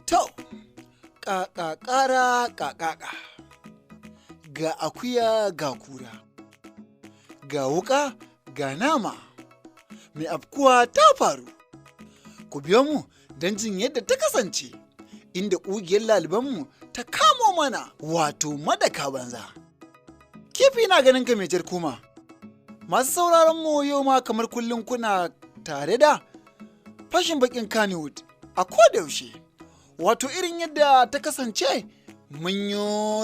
To, ƙaƙaƙara ƙaƙaƙa, ga akuya ga kura, ga wuƙa ga nama, mai afkuwa ta faru. Ku biyo mu don jin yadda ta kasance, inda ƙugiyar lalibanmu ta kamo mana wato madaka banza. Kifi na ganin ka mai jar kuma. Masu sauraron mu yau ma kamar kullum kuna tare da fashin bakin Kannywood a kodayaushe. Wato irin yadda ta kasance mun yi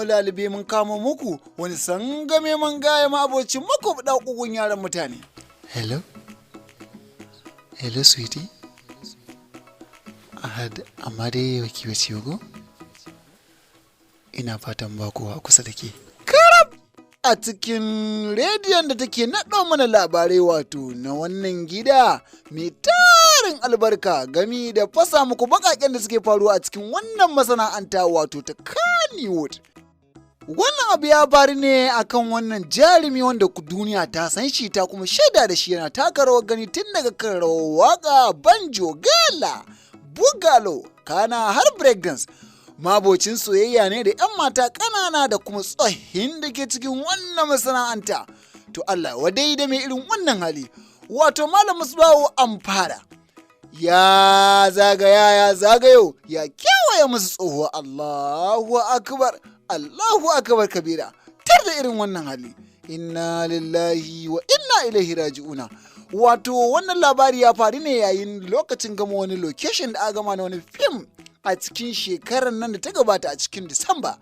lalube mun kamo muku wani sangame man gaya ma abocin muku da kugun yaran mutane. Hello? Hello sweetie? Amma dai waki wace yogo? Ina fatan ba kowa kusa da ke. Karab! A cikin rediyon da take naɗo mana labarai wato na wannan gida mai tarin albarka gami da fasa muku baƙaƙen da suke faruwa a cikin wannan masana'anta wato ta Kannywood. Wannan abu ya faru ne akan wannan jarumi wanda duniya ta san shi ta kuma shaida da shi yana taka rawar gani tun daga kan rawar waka, banjo, gala, bugalo, kana har breakdance. Mabocin soyayya ne da 'yan mata ƙanana da kuma tsohin da ke cikin wannan masana'anta. To Allah wadai da mai irin wannan hali. Wato Malam Musbahu Amfara ya zagayo ya kewaye musu tsoho. Allahu akbar kabira. Tar da irin wannan hali. Inna lillahi wa inna ilaihi raji'una. Wato wannan labari ya faru ne yayin lokacin gama wani location da aka gama na wani fim a cikin shekarar nan da ta gabata a cikin Disamba.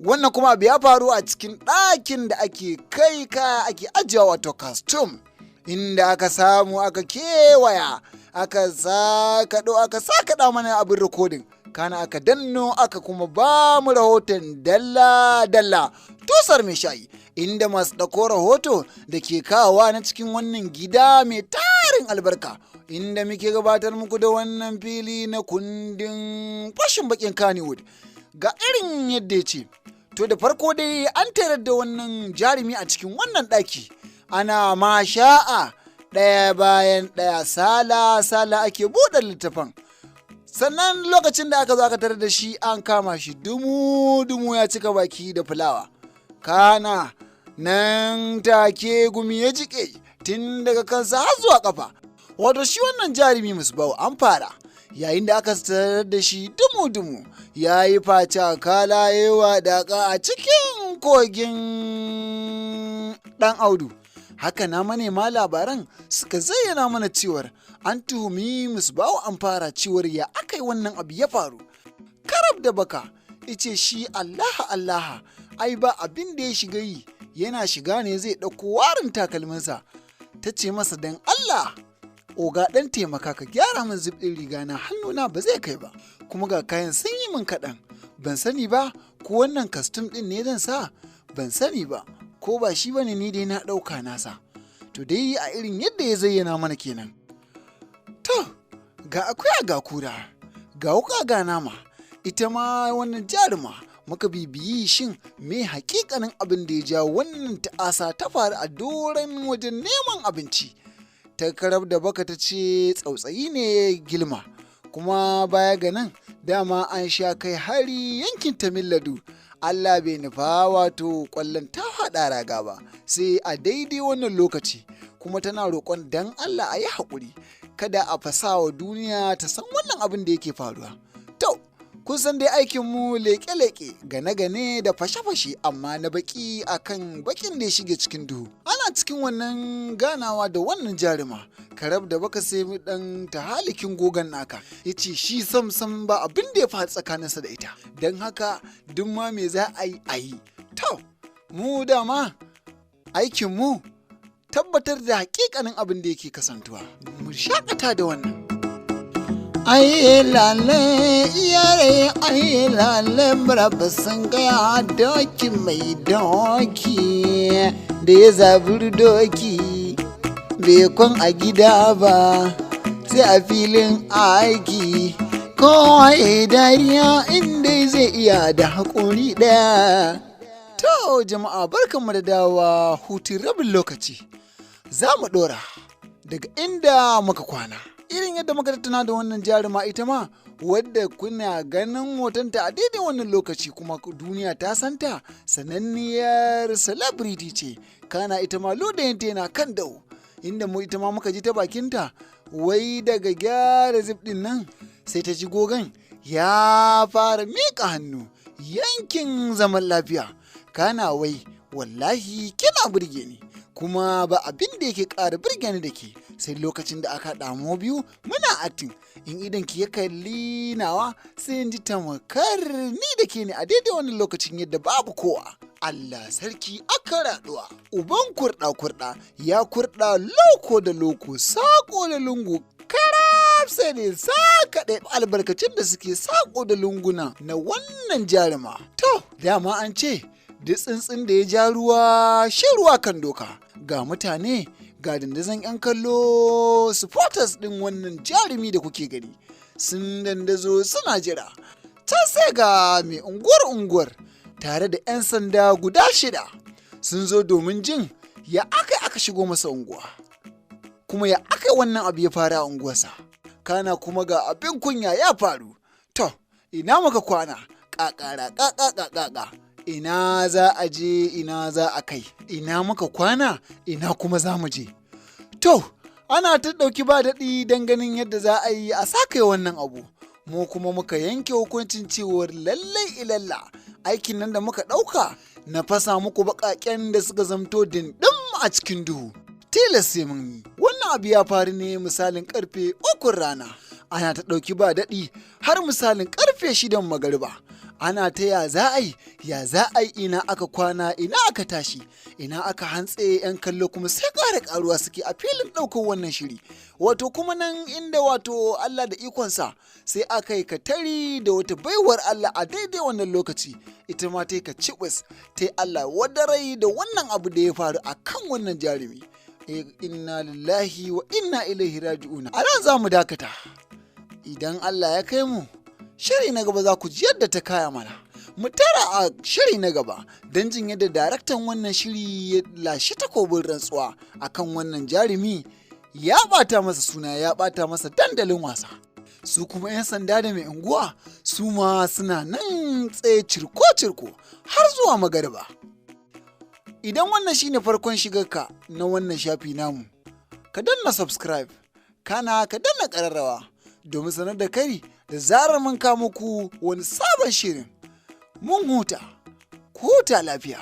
Wannan kuma abu ya faru a cikin ɗakin da ake kai kaya ake ajiya wato costume, inda aka samu aka kewaya aka sakaɗa mana abin rikodin, kana aka danno aka kuma ba mu rahoton dalla-dalla tusar mai shayi, inda masu ɗauko rahoto da ke kawowa na cikin wannan gida mai tarin albarka, inda muke gabatar muku da wannan fili na kundin fashin bakin Kannywood ga irin yadda ya ce. To da farko dai an tarar da wannan jarumi a cikin wannan ɗaki ana masha'a ɗaya bayan ɗaya sala ake buɗe littafan. Sannan lokacin da aka zo aka tarar da shi an kama shi dumu ya cika baki da fulawa. Kana nan take gumi ya jike tun daga kansa har zuwa kafa. Wato shi wannan jarumi Musbahu Amfara yayin da aka tarar da shi dumu ya yi faca kala yawa daƙa a cikin kogin ɗan audu. Haka na manema labaran suka zayyana mana cewar an tuhumi Musbahu Amfara cewar ya aka yi wannan abu ya faru. Karab da baka ice shi Allah ai ba abin da ya shiga yi, yana shiga ne zai ɗauko warin takalminsa. Ta ce masa don Allah oga ɗan taimaka ka gyara min zip ɗin riga na, hannuna ba zai kai ba, kuma ga kayan sun yi min kaɗan, ban sani ba ko wannan kastum ɗin ne zan sa, ban sani ba ko ba shi bane ni dai na ɗauka nasa. To dai a irin yadda ya zayyana mana kenan. To ga akuya ga kura, ga wuka ga nama, ita ma wannan jaruma muka bibiyi shin me hakikanin abin da ya ja wannan ta'asa ta faru a doron wajen neman abinci. Ta karab da baka ta ce tsautsayi ne gilma, kuma baya ga nan dama an sha kai hari yankin Tamilladu. Allah bai nufa wato ƙwallon ta haɗa raga ba sai a daidai wannan lokaci, kuma tana roƙon dan Allah a yi haƙuri kada a fasawa duniya ta san wannan abin da yake faruwa. To kun san dai aikinmu leƙe-leƙe gane-gane da fashe-fashe amma na baki akan bakin da ya shige cikin duhu. Ana cikin wannan ganawa da wannan jaruma karab da baka sai dan ta halikin gogon naka ya ce shi sam ba abin da ya faɗi tsakaninsa da ita, don haka duk ma me za a yi. To mu dama aikinmu tabbatar da hakikanin abin da yake kasantuwa. Mu shakata da wannan. Ai lalle iyare ai lalle maraba sun gaya doki mai doki da ya zaburi doki bai kwan a gida ba sai a filin aiki kowa ya dariya inda zai iya da haƙuri ɗaya. To jama'a barkanmu da dawa hutun rabin lokaci, za mu ɗora daga inda muka kwana. Irin yadda muka tattauna da wannan jaruma ita ma wadda kuna ganin hotonta a daidai wannan lokaci kuma duniya ta santa sananniyar celebrity ce, kana ita ma ludayinta yana kan dau, inda mu ita ma muka ji ta bakinta wai daga gyara zip ɗin nan sai ta ji gogon ya fara miƙa hannu yankin zaman lafiya, kana wai wallahi kina burge ni kuma ba abin da yake ƙara burge ni da ke sai lokacin da aka ɗamo biyu muna acting in idan ki ya kalli nawa sai in ji tamakar ni da ke ne a daidai wannan lokacin yadda babu kowa. Allah sarki aka raɗuwa uban kurɗa ya kurɗa loko da loko sako da lungu karab sai ne saka ɗaya albarkacin da suke sako da lunguna na wannan jaruma. To dama an ce duk tsuntsun da ya ja ruwa shi ruwa kan doka, ga mutane ga dandazon 'yan kallo supporters ɗin wannan jarumi da kuke gani sun dandazo suna jira, ta sai ga mai unguwar tare da 'yan sanda guda 6 sun zo domin jin ya aka shigo masa unguwa kuma ya aka wannan abu ya fara a unguwarsa, kana kuma ga abin kunya ya faru. To ina muka kwana ƙaƙara ina za a je ina za a kai, ina muka kwana ina kuma za mu je. To ana ta ɗauki ba daɗi don ganin yadda za a yi a saka wannan abu, mu kuma muka yanke hukuncin cewar lallai ilalla aikin nan da muka ɗauka na fasa muku baƙaƙen da suka zamto dindim a cikin duhu tilas sai mun yi. Wannan abu ya faru ne misalin karfe 3 rana, ana ta ɗauki ba daɗi har misalin karfe 6 magariba. Ana ta ya za a yi ina aka kwana ina aka tashi ina aka hantse 'yan kallo kuma sai ƙara ƙaruwa suke a filin ɗaukar wannan shiri. Wato kuma nan inda wato Allah da ikonsa sai aka yi katari da wata baiwar Allah a daidai wannan lokaci, ita ma ta yi ka cibis ta yi Allah wadarai da wannan abu da ya faru a kan wannan jarumi. Inna lillahi wa inna ilaihi raji'una. A nan za mu dakata, idan Allah ya kai mu shiri na gaba za ku ji yadda ta kaya mana. Mu tara a shiri na gaba don jin yadda daraktan wannan shiri ya lashe takobin rantsuwa akan wannan jarumi, ya ɓata masa suna ya ɓata masa dandalin wasa. Su kuma 'yan sanda da mai unguwa su ma suna nan tsaye cirko-cirko har zuwa magariba. Idan wannan shine farkon shigarka na wannan shafi namu, ka danna subscribe, kana ka danna ƙararrawa domin sanar da kai da zarar mun kawo muku wani sabon shirin. Mun huta, ku huta lafiya.